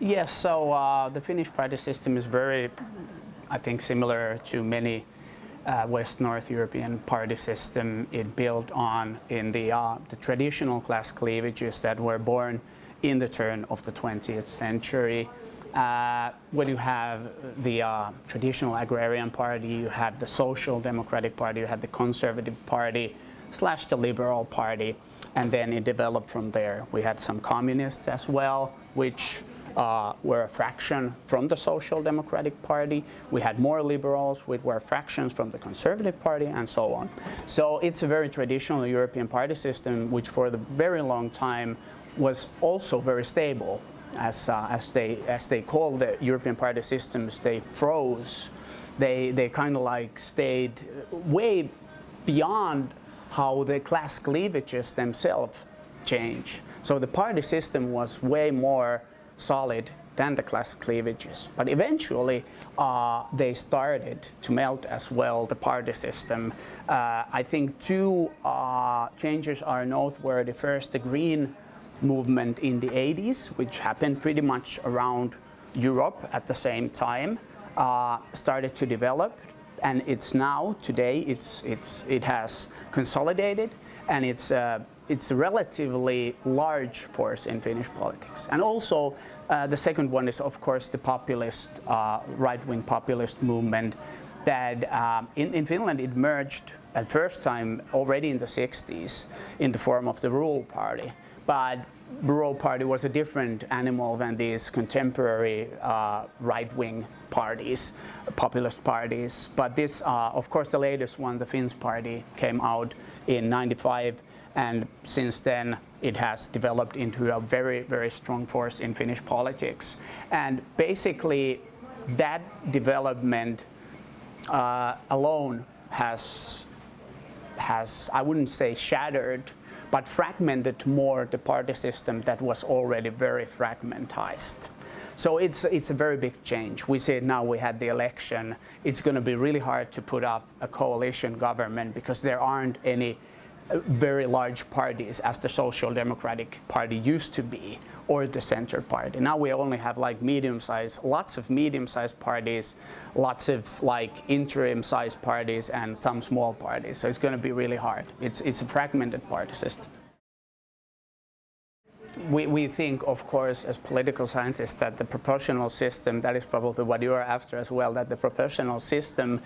Yes, so the Finnish party system is very, I think, similar to many West-North European party system. It built on in the traditional class cleavages that were born in the turn of the 20th century. When you have the traditional agrarian party, you had the Social Democratic Party, you had the Conservative Party / the Liberal Party, and then it developed from there. We had some communists as well, which were a fraction from the Social Democratic Party. We had more liberals, which were fractions from the Conservative Party, and so on. So it's a very traditional European party system, which for the very long time was also very stable. As they call the European party systems, they froze. They kind of like stayed way beyond how the class cleavages themselves change. So the party system was way more solid than the class cleavages. But eventually they started to melt as well, the party system. I think two changes are noteworthy. First, the Green movement in the 80s, which happened pretty much around Europe at the same time, started to develop, and it's now today it has consolidated, and it's a relatively large force in Finnish politics. And also the second one is, of course, the populist right-wing populist movement that in Finland it merged at first time already in the 60s in the form of the Rural Party. But Rural Party was a different animal than these contemporary right-wing parties, populist parties. But this, of course, the latest one, the Finns Party, came out in '95, and since then it has developed into a very, very strong force in Finnish politics. And basically, that development alone has, I wouldn't say shattered, but fragmented more the party system that was already very fragmentized. So it's a very big change. We see it now, we had the election. It's going to be really hard to put up a coalition government because there aren't any very large parties as the Social Democratic Party used to be, or the Center Party. Now we only have like lots of medium-sized parties, lots of like interim-sized parties, and some small parties. So it's going to be really hard. It's a fragmented party system. We think, of course, as political scientists, that the proportional system, that is probably what you are after as well, that the proportional system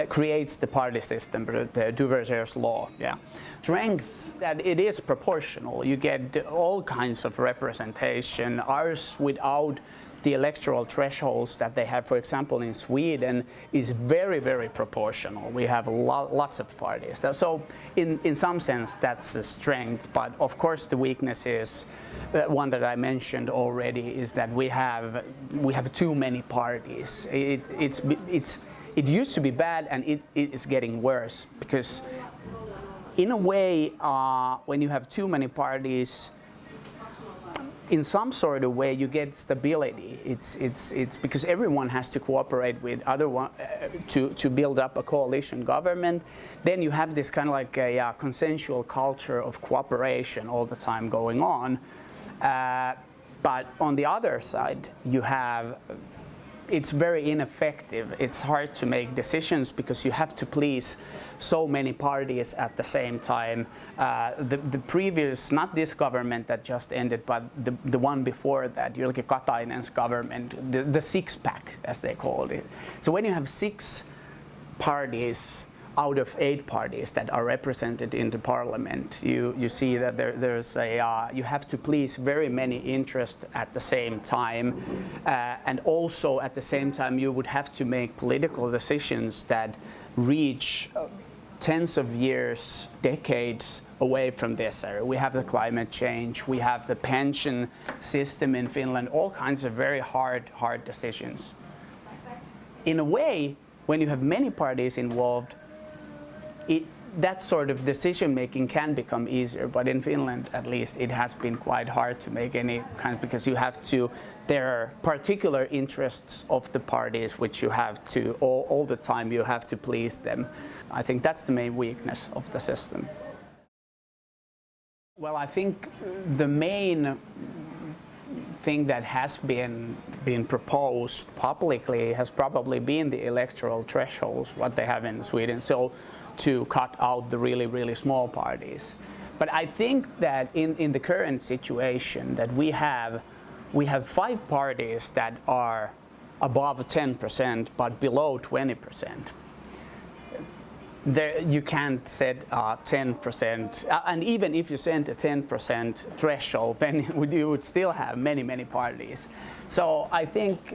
creates the party system, the Duverger's law. Yeah, strength that it is proportional. You get all kinds of representation. Ours, without the electoral thresholds that they have, for example, in Sweden, is very, very proportional. We have lots of parties. So, in some sense, that's a strength. But of course, the weakness is one that I mentioned already, is that we have too many parties. It used to be bad, and it is getting worse, because in a way, when you have too many parties, in some sort of way you get stability. It's because everyone has to cooperate with other one to build up a coalition government. Then you have this kind of like a consensual culture of cooperation all the time going on. But on the other side, you have, it's very ineffective. It's hard to make decisions because you have to please so many parties at the same time. The previous, not this government that just ended, but the one before that, Jyrki Katainen's government, the six-pack, as they called it. So when you have 6 parties out of 8 parties that are represented in the parliament, you see that there's a you have to please very many interests at the same time, and also at the same time you would have to make political decisions that reach tens of years, decades away from this area. We have the climate change, we have the pension system in Finland, all kinds of very hard decisions. In a way, when you have many parties involved, that sort of decision-making can become easier, but in Finland, at least, it has been quite hard to make any kind, because you have to, there are particular interests of the parties which you have to, all the time you have to please them. I think that's the main weakness of the system. Well, I think the main thing that has been proposed publicly has probably been the electoral thresholds, what they have in Sweden, so to cut out the really, really small parties. But I think that in the current situation that we have 5 parties that are above 10% but below 20%. There, you can't set 10%, and even if you set a 10% threshold, then you would still have many, many parties. So I think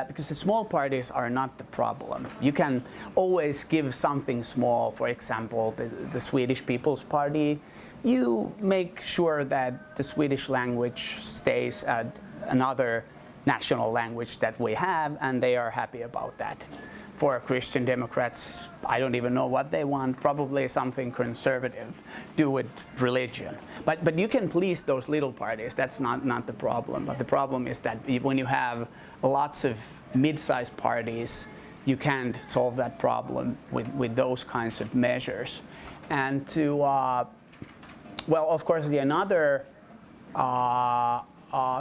because the small parties are not the problem. You can always give something small, for example, the Swedish People's Party. You make sure that the Swedish language stays at another national language that we have, and they are happy about that. For Christian Democrats, I don't even know what they want, probably something conservative, do with religion. But you can please those little parties, that's not the problem. But the problem is that when you have lots of mid-sized parties, you can't solve that problem with those kinds of measures. And to, well, of course, another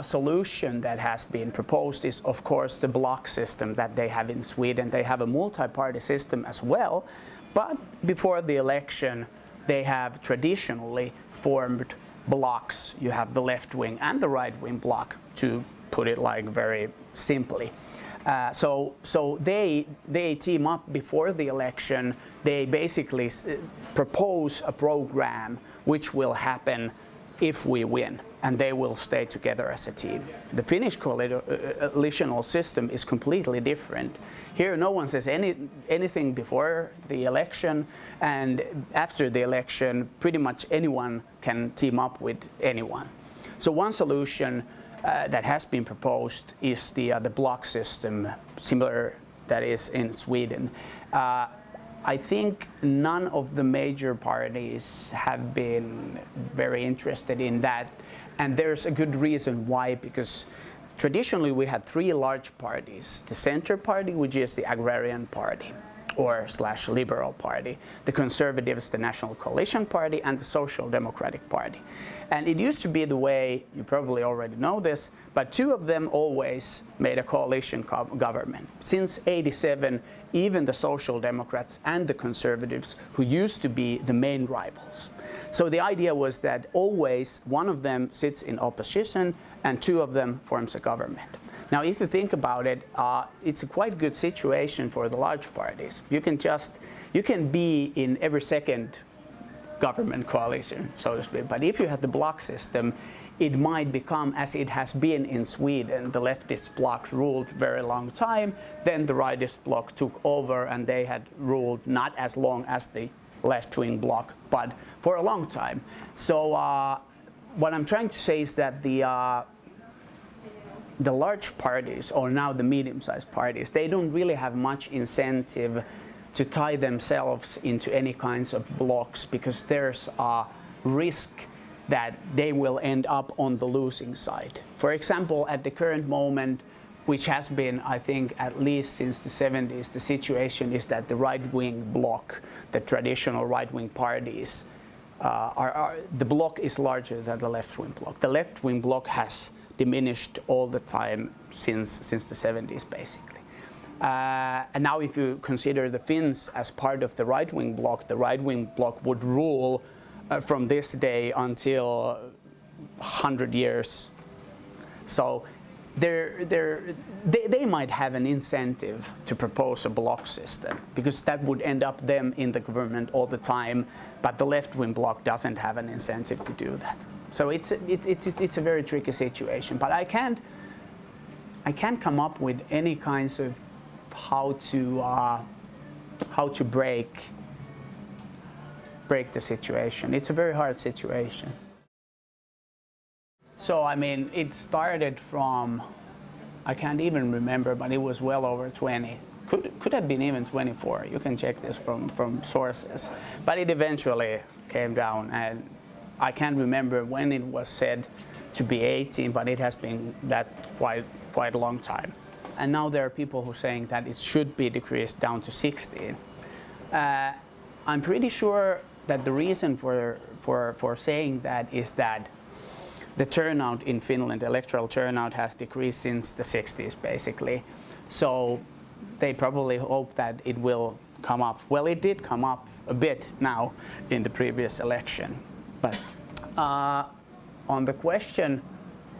solution that has been proposed is, of course, the block system that they have in Sweden. They have a multi-party system as well, but before the election, they have traditionally formed blocks. You have the left-wing and the right-wing block, to put it like very simply. So they team up before the election. They basically propose a program which will happen if we win, and they will stay together as a team. The Finnish coalitional system is completely different. Here no one says anything before the election, and after the election pretty much anyone can team up with anyone. So one solution that has been proposed is the block system, similar that is in Sweden. I think none of the major parties have been very interested in that, and there's a good reason why, because traditionally we had 3 large parties: the Center Party, which is the Agrarian Party or / Liberal Party, the Conservatives, the National Coalition Party, and the Social Democratic Party. And it used to be the way, you probably already know this, but 2 of them always made a coalition government. Since '87, even the Social Democrats and the Conservatives, who used to be the main rivals. So the idea was that always one of them sits in opposition and 2 of them forms a government. Now, if you think about it, it's a quite good situation for the large parties. You can be in every second government coalition, so to speak. But if you have the block system, it might become, as it has been in Sweden, the leftist bloc ruled very long time, then the rightist bloc took over, and they had ruled not as long as the left-wing bloc, but for a long time. So what I'm trying to say is that the large parties, or now the medium-sized parties, they don't really have much incentive to tie themselves into any kinds of blocks, because there's a risk that they will end up on the losing side. For example, at the current moment, which has been, I think, at least since the 70s, the situation is that the right-wing bloc, the traditional right-wing parties, the bloc is larger than the left-wing bloc. The left-wing bloc has diminished all the time since the 70s, basically. And now if you consider the Finns as part of the right-wing bloc would rule from this day until 100 years. So they might have an incentive to propose a bloc system, because that would end up them in the government all the time, but the left-wing bloc doesn't have an incentive to do that. So it's a very tricky situation, but I can't come up with any kinds of how to break the situation. It's a very hard situation. So I mean, it started from, I can't even remember, but it was well over 20. Could have been even 24. You can check this from sources, but it eventually came down, and I can't remember when it was said to be 18, but it has been that quite a long time. And now there are people who are saying that it should be decreased down to 16. I'm pretty sure that the reason for saying that is that the turnout in Finland, electoral turnout, has decreased since the 60s, basically. So they probably hope that it will come up. Well, it did come up a bit now in the previous election. But on the question,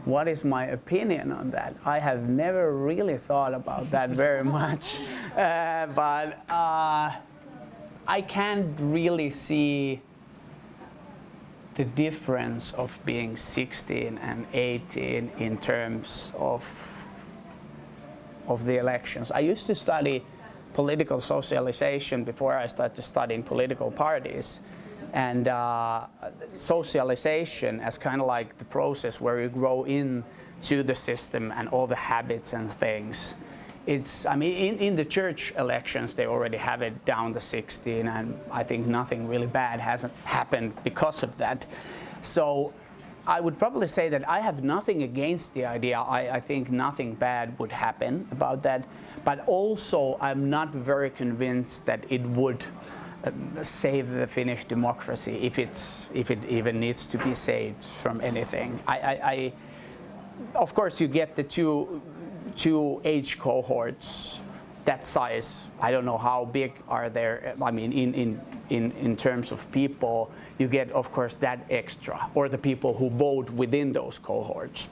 what is my opinion on that? I have never really thought about that very much. But I can't really see the difference of being 16 and 18 in terms of the elections. I used to study political socialization before I started studying political parties. And socialization as kind of like the process where you grow into the system and all the habits and things. It's, I mean, in the church elections, they already have it down to 16, and I think nothing really bad hasn't happened because of that. So I would probably say that I have nothing against the idea. I think nothing bad would happen about that. But also, I'm not very convinced that it would save the Finnish democracy if it even needs to be saved from anything. Of course, you get the two age cohorts that size. I don't know how big are there. I mean, in terms of people, you get, of course, that extra, or the people who vote within those cohorts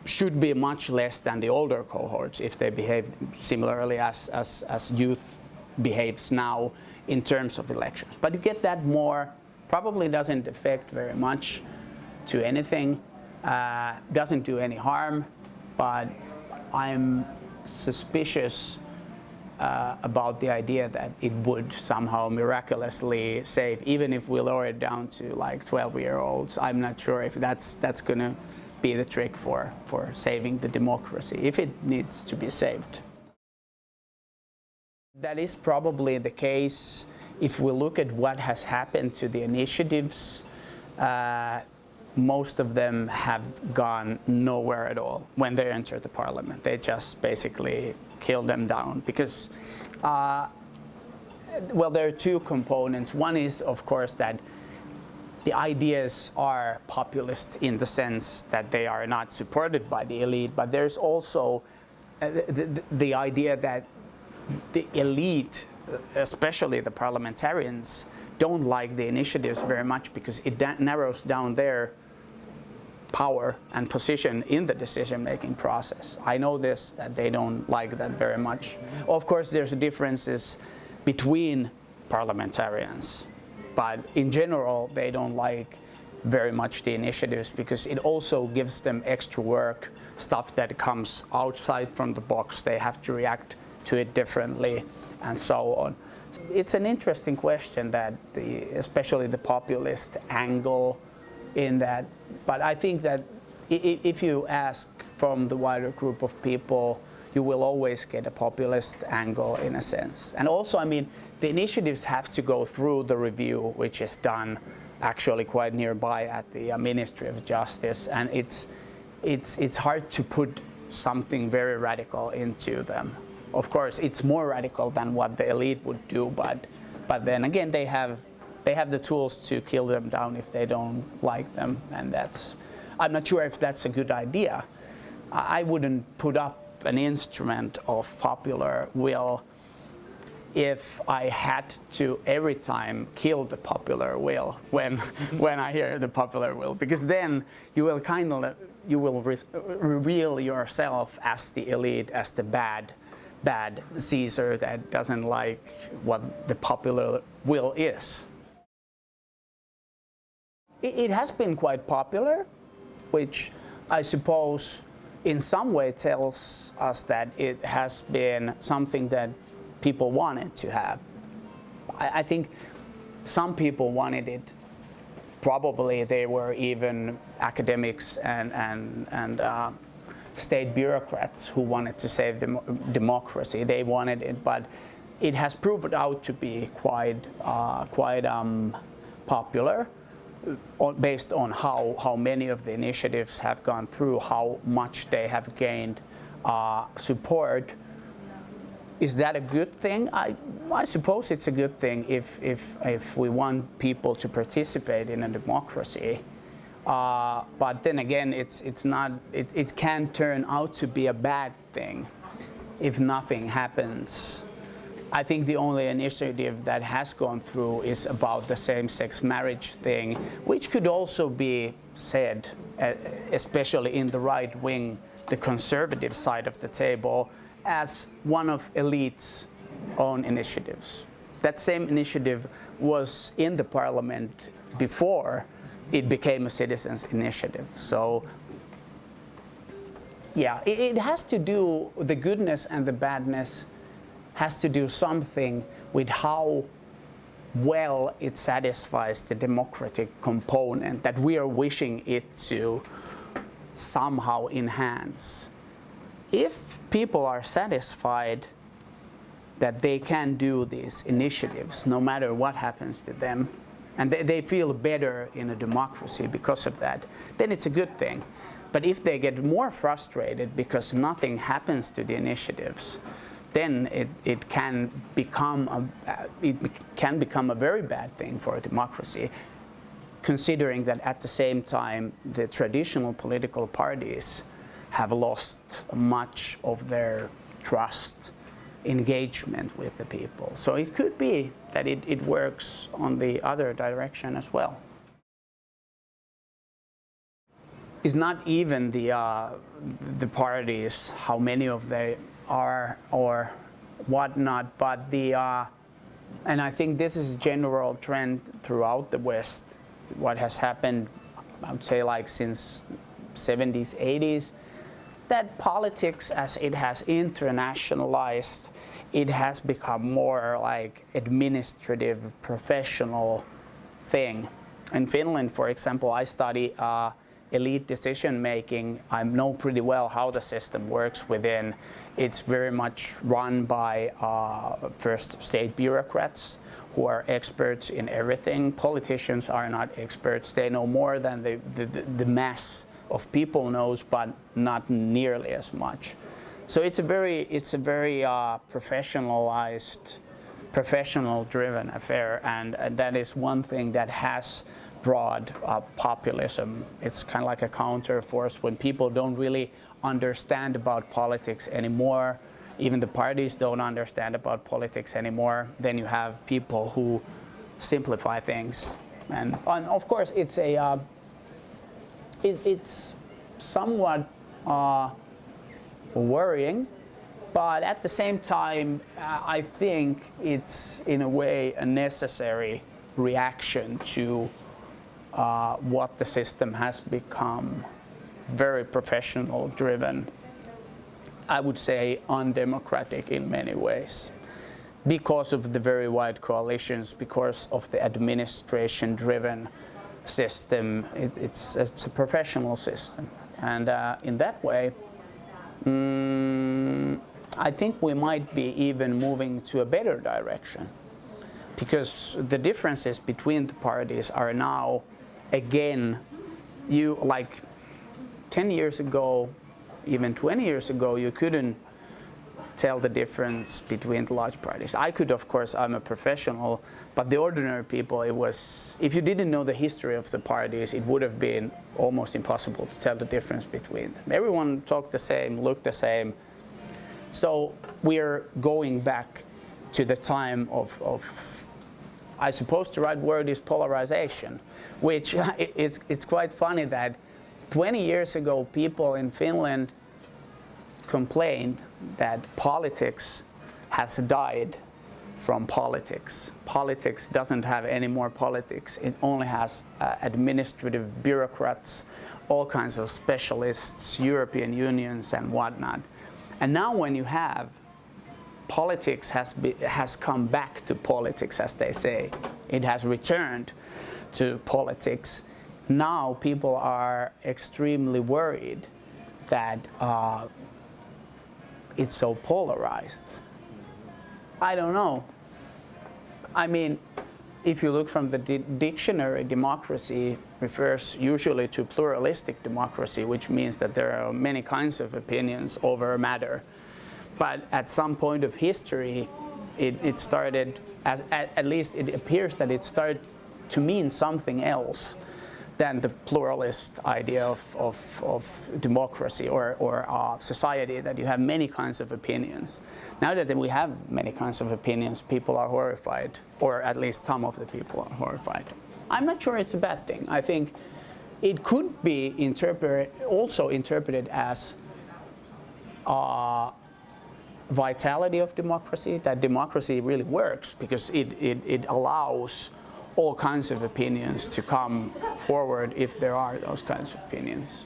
should be much less than the older cohorts if they behave similarly as youth behaves now in terms of elections. But you get that more, probably doesn't affect very much to anything, doesn't do any harm, but I'm suspicious about the idea that it would somehow miraculously save, even if we lower it down to like 12-year-olds. I'm not sure if that's going to be the trick for saving the democracy, if it needs to be saved. That is probably the case if we look at what has happened to the initiatives. Most of them have gone nowhere at all when they enter the parliament. They just basically kill them down because, well, there are two components. One is, of course, that the ideas are populist in the sense that they are not supported by the elite, but there's also the idea that the elite, especially the parliamentarians, don't like the initiatives very much because it narrows down their power and position in the decision-making process. I know this, that they don't like that very much. Of course, there's differences between parliamentarians, but in general, they don't like very much the initiatives because it also gives them extra work, stuff that comes outside from the box. They have to react to it differently, and so on. It's an interesting question, that especially the populist angle in that. But I think that if you ask from the wider group of people, you will always get a populist angle in a sense. And also, I mean, the initiatives have to go through the review, which is done actually quite nearby at the Ministry of Justice, and it's hard to put something very radical into them. Of course, it's more radical than what the elite would do, but then again, they have the tools to kill them down if they don't like them, and I'm not sure if that's a good idea. I wouldn't put up an instrument of popular will if I had to every time kill the popular will when I hear the popular will, because then you will reveal yourself as the elite, as the bad Caesar that doesn't like what the popular will is. It has been quite popular, which I suppose in some way tells us that it has been something that people wanted to have. I think some people wanted it. Probably they were even academics and state bureaucrats who wanted to save democracy. They wanted it, but it has proved out to be quite popular, based on how many of the initiatives have gone through, how much they have gained support. Is that a good thing? I suppose it's a good thing if we want people to participate in a democracy. But then again, it's not. It can turn out to be a bad thing if nothing happens. I think the only initiative that has gone through is about the same-sex marriage thing, which could also be said, especially in the right wing, the conservative side of the table, as one of elite's own initiatives. That same initiative was in the parliament before it became a citizens' initiative. So yeah, it has to do, the goodness and the badness has to do something with how well it satisfies the democratic component that we are wishing it to somehow enhance. If people are satisfied that they can do these initiatives no matter what happens to them, and they feel better in a democracy because of that, then it's a good thing. But if they get more frustrated because nothing happens to the initiatives, then it can become a very bad thing for a democracy, considering that at the same time the traditional political parties have lost much of their trust, engagement with the people. So it could be that it works on the other direction as well. It's not even the parties, how many of they are or whatnot, but and I think this is a general trend throughout the West, what has happened, I would say like since 70s, 80s, that politics, as it has internationalized, it has become more like administrative, professional thing. In Finland, for example, I study elite decision making. I know pretty well how the system works within. It's very much run by first state bureaucrats who are experts in everything. Politicians are not experts. They know more than the mass of people knows, but not nearly as much. So it's a very professionalized, professional-driven affair, and that is one thing that has brought populism. It's kind of like a counter force when people don't really understand about politics anymore. Even the parties don't understand about politics anymore. Then you have people who simplify things, and of course it's a it's somewhat worrying, but at the same time, I think it's in a way a necessary reaction to what the system has become, very professional driven, I would say undemocratic in many ways, because of the very wide coalitions, because of the administration driven system. It's a professional system, and in that way I think we might be even moving to a better direction, because the differences between the parties are now again, you like 10 years ago, even 20 years ago, you couldn't tell the difference between the large parties. I could, of course, I'm a professional, but the ordinary people, it was, if you didn't know the history of the parties, it would have been almost impossible to tell the difference between them. Everyone talked the same, looked the same. So we are going back to the time of I suppose the right word is polarization, which it's quite funny that 20 years ago people in Finland complained that politics has died from politics. Politics doesn't have any more politics. It only has administrative bureaucrats, all kinds of specialists, European unions and whatnot. And now when you have politics has come back to politics, as they say. It has returned to politics. Now people are extremely worried that it's so polarized. I don't know. I mean, if you look from the dictionary, democracy refers usually to pluralistic democracy, which means that there are many kinds of opinions over a matter. But at some point of history, it started, at least it appears that it started to mean something else. than the pluralist idea of democracy or society, that you have many kinds of opinions. Now that we have many kinds of opinions, people are horrified, or at least some of the people are horrified. I'm not sure it's a bad thing. I think it could be also interpreted as vitality of democracy, that democracy really works because it allows all kinds of opinions to come forward if there are those kinds of opinions.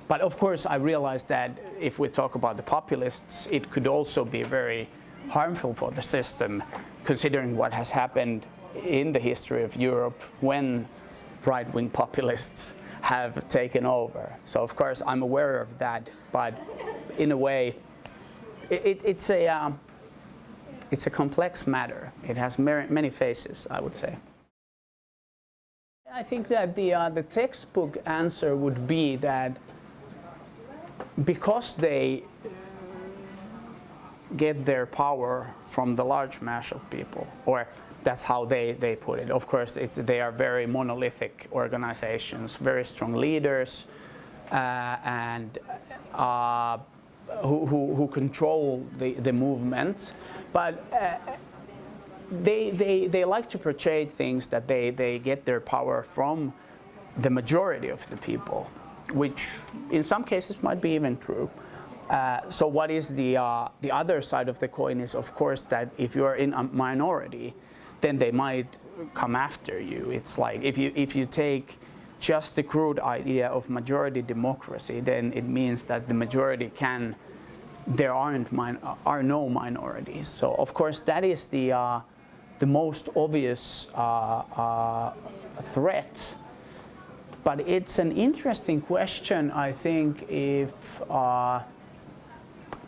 But of course, I realize that if we talk about the populists, it could also be very harmful for the system, considering what has happened in the history of Europe when right-wing populists have taken over. So of course, I'm aware of that, but in a way, it's a complex matter. It has many faces, I would say. I think that the textbook answer would be that because they get their power from the large mass of people, or that's how they put it. Of course, they are very monolithic organizations, very strong leaders, and who control the movement. But they like to portray things that they get their power from the majority of the people, which in some cases might be even true. So what is the other side of the coin is, of course, that if you are in a minority, then they might come after you. It's like if you take just the crude idea of majority democracy, then it means that the majority there are no minorities. So of course that is the most obvious threat. But it's an interesting question, I think,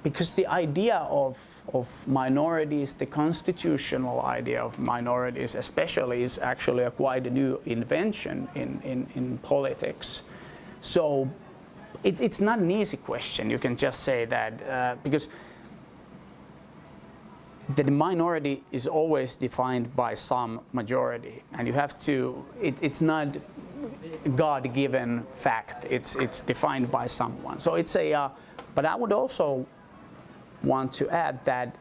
because the idea of minorities, the constitutional idea of minorities especially, is actually quite a new invention in politics. So it's not an easy question. You can just say that because the minority is always defined by some majority, and you have to, it's not God-given fact, it's defined by someone. So it's but I would also want to add that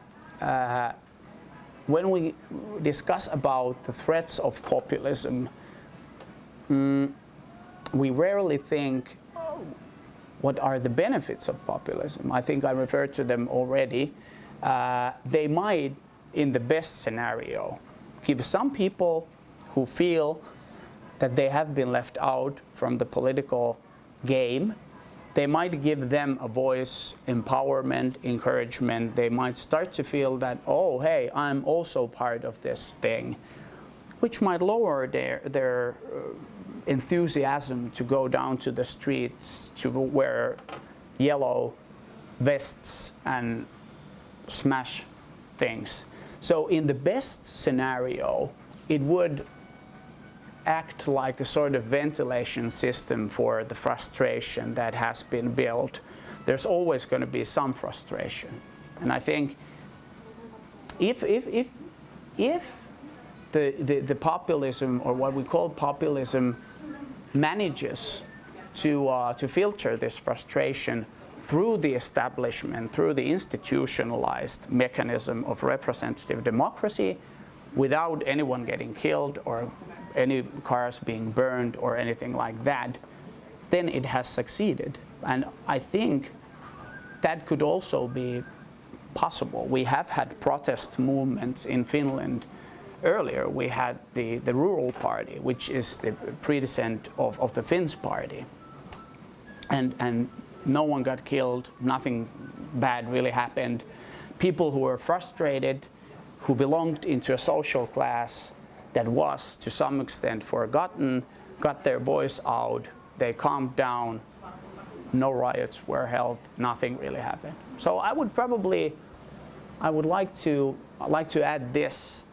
when we discuss about the threats of populism, we rarely think what are the benefits of populism. I think I referred to them already. They might, in the best scenario, give some people who feel that they have been left out from the political game, they might give them a voice, empowerment, encouragement. They might start to feel that, oh, hey, I'm also part of this thing, which might lower their enthusiasm to go down to the streets, to wear yellow vests and smash things. So in the best scenario, it would act like a sort of ventilation system for the frustration that has been built. There's always going to be some frustration. And I think if the populism, or what we call populism, manages to filter this frustration through the establishment, through the institutionalized mechanism of representative democracy, without anyone getting killed or any cars being burned or anything like that, then it has succeeded. And I think that could also be possible. We have had protest movements in Finland earlier. We had the Rural Party, which is the predecessor of the Finns Party. And no one got killed, nothing bad really happened. People who were frustrated, who belonged into a social class that was to some extent forgotten, got their voice out, they calmed down, no riots were held, nothing really happened. So I would like to add this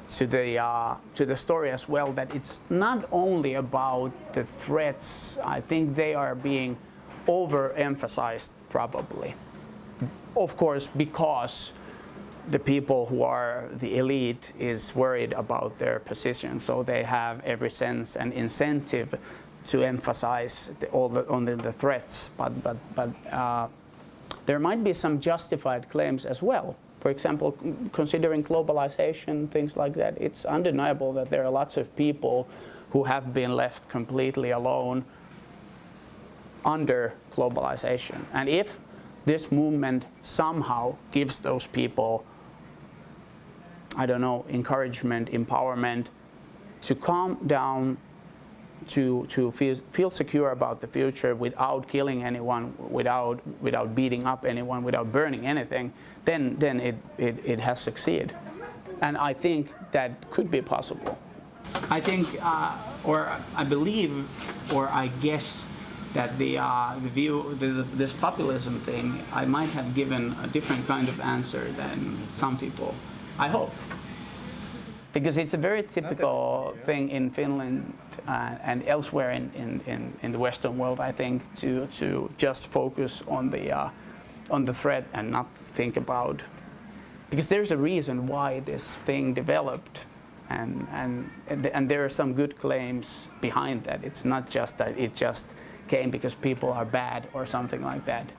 to the story as well, that it's not only about the threats. I think they are being overemphasized probably. Of course, because the people who are the elite is worried about their position, so they have every sense and incentive to emphasize only the threats. But there might be some justified claims as well. For example, considering globalization, things like that, it's undeniable that there are lots of people who have been left completely alone under globalization. And if this movement somehow gives those people, I don't know, encouragement, empowerment to calm down, to feel secure about the future without killing anyone, without beating up anyone, without burning anything, then it has succeeded. And I think that could be possible. I think, or I believe, or I guess that the view, this populism thing, I might have given a different kind of answer than some people. I hope. Because it's a very typical thing in Finland and elsewhere in the Western world, I think, to just focus on the threat and not think about, because there's a reason why this thing developed, and there are some good claims behind that. It's not just that it just came because people are bad or something like that.